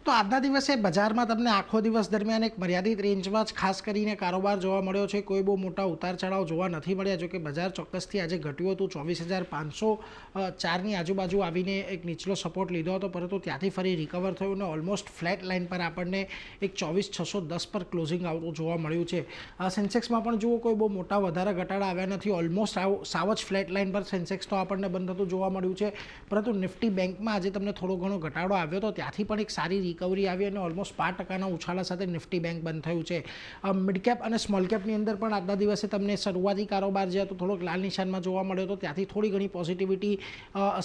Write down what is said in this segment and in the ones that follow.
તો આજના દિવસે બજારમાં તમને આખો દિવસ દરમિયાન એક મર્યાદિત રેન્જમાં જ ખાસ કરીને કારોબાર જોવા મળ્યો છે। કોઈ બહુ મોટા ઉતાર ચઢાવ જોવા નથી મળ્યા। જો કે બજાર ચોક્કસથી આજે ઘટ્યું હતું, 24,504ની આજુબાજુ આવીને એક નીચલો સપોર્ટ લીધો હતો, પરંતુ ત્યાંથી ફરી રિકવર થયું અને ઓલમોસ્ટ ફ્લેટ લાઇન પર આપણને એક 24,610 પર ક્લોઝિંગ આવતું જોવા મળ્યું છે। સેન્સેક્સમાં પણ જુઓ, કોઈ બહુ મોટા વધારા ઘટાડા આવ્યા નથી, ઓલમોસ્ટ સાવ જ ફ્લેટ લાઇન પર સેન્સેક્સ તો આપણને બંધ થતું જોવા મળ્યું છે। પરંતુ નિફ્ટી બેંકમાં આજે તમને થોડો ઘણો ઘટાડો આવ્યો હતો, ત્યાંથી પણ એક સારી રિકવરી આવી અને ઓલમોસ્ટ 5%ના ઉછાળા સાથે નિફ્ટી બેંક બંધ થયું છે। મિડ કેપ અને સ્મોલ કેપની અંદર પણ આજના દિવસે તમને શરૂઆતી કારોબાર જે હતો થોડોક લાલ નિશાનમાં જોવા મળ્યો હતો, ત્યાંથી થોડી ઘણી પોઝિટિવિટી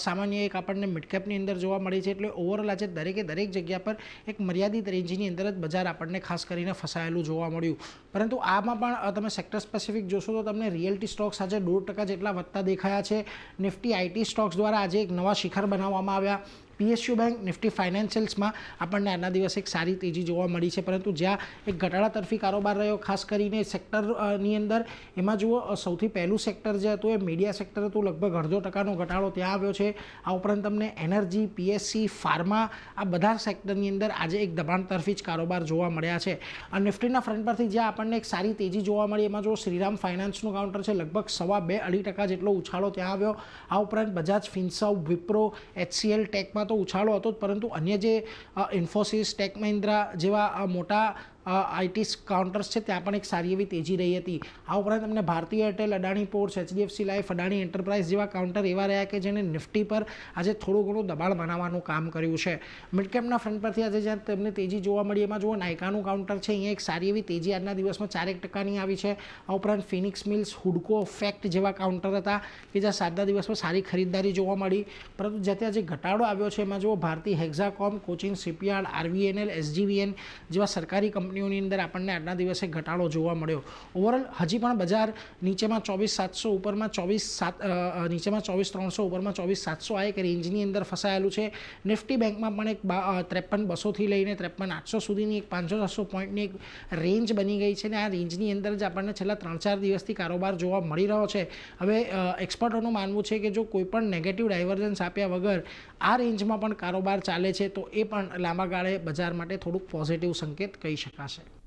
સામાન્ય એક આપણને મિડ કેપની અંદર જોવા મળી છે। એટલે ઓવરઓલ આજે દરેક જગ્યા પર એક મર્યાદિત રેન્જની અંદર જ બજાર આપણને ખાસ કરીને ફસાયેલું જોવા મળ્યું। પરંતુ આમાં પણ તમે સેક્ટર સ્પેસિફિક જોશો તો તમને રિયલ્ટી સ્ટોક્સ આજે 1.5% જેટલા વધતા દેખાયા છે। નિફ્ટી આઈટી સ્ટોક્સ દ્વારા આજે એક નવા શિખર બનાવવામાં આવ્યા। પીએસયુ બેંક, નિફ્ટી ફાઇનાન્શિયલ્સમાં આપણને આજના દિવસે એક સારી તેજી જોવા મળી છે, પરંતુ જ્યાં એક ઘટાડા તરફી કારોબાર રહ્યો ખાસ કરીને સેક્ટરની અંદર, એમાં જુઓ સૌથી પહેલું સેક્ટર જે હતું એ મીડિયા સેક્ટર હતું, લગભગ 0.5% ઘટાડો ત્યાં આવ્યો છે। આ ઉપરાંત તમને એનર્જી, પીએસસી, ફાર્મા, આ બધા સેક્ટરની અંદર આજે એક દબાણ તરફી જ કારોબાર જોવા મળ્યા છે। અને નિફ્ટીના ફ્રન્ટ પરથી જ્યાં આપણને એક સારી તેજી જોવા મળી, એમાં જો શ્રીરામ ફાઇનાન્સનું કાઉન્ટર છે, લગભગ 2.5-2.5% જેટલો ઉછાળો ત્યાં આવ્યો। આ ઉપરાંત બજાજ ફિન્સર્વ, વિપ્રો, એચસીએલ ટેકમાં તો ઉછાળો હતો જ, પરંતુ અન્ય જે ઇન્ફોસિસ, ટેક મહિન્દ્રા જેવા મોટા આઈટી કાઉન્ટર્સ છે ત્યાં પણ એક સારી એવી તેજી રહી હતી। આ ઉપરાંત તમને ભારતીય Airtel, Adani ports, HDFC life, Adani enterprise જેવા કાઉન્ટર એવા રહ્યા કે જેને નિફ્ટી પર આજે થોડું ઘણું દબાણ બનાવવાનું કામ કર્યું છે। મિડ કેપના ફ્રન્ટ પરથી આજે જ્યાં તમને તેજી જોવા મળી, એમાં જુઓ નાયકાનું કાઉન્ટર છે, અહીંયા એક સારી એવી તેજી આજના દિવસમાં 4% આવી છે। આ ઉપરાંત ફિનિક્સ મિલ્સ, હુડકો, ફેક્ટ જેવા કાઉન્ટર હતા કે જ્યાં આજના દિવસમાં સારી ખરીદદારી જોવા મળી, પરંતુ જ્યાં આજે ઘટાડો આવ્યો છે એમાં જુઓ ભારતી હેક્ઝાકોમ, કોચિન શિપયાર્ડ, આરવીએનએલ, એસજીવીએન જેવા સરકારી કંપનીઓની અંદર આપણને આજના દિવસે ઘટાડો જોવા મળ્યો। ઓવરઓલ હજી પણ બજાર નીચેમાં 24,700, ઉપરમાં 24,700, નીચેમાં 24,300, ઉપરમાં 24,700 આ એક રેન્જની અંદર ફસાયેલું છે। નિફ્ટી બેંકમાં પણ એક 53,200થી લઈને 53,800 સુધીની એક 500-600 પોઈન્ટની એક રેન્જ બની ગઈ છે, અને આ રેન્જની અંદર જ આપણને છેલ્લા 3-4 દિવસથી કારોબાર જોવા મળી રહ્યો છે। હવે એક્સપર્ટોનું માનવું છે કે જો કોઈ પણ નેગેટિવ ડાયવર્જન્સ આપ્યા વગર આ રેન્જમાં પણ કારોબાર ચાલે છે તો એ પણ લાંબા ગાળે બજાર માટે થોડુંક પોઝિટિવ સંકેત કહી શકાશે।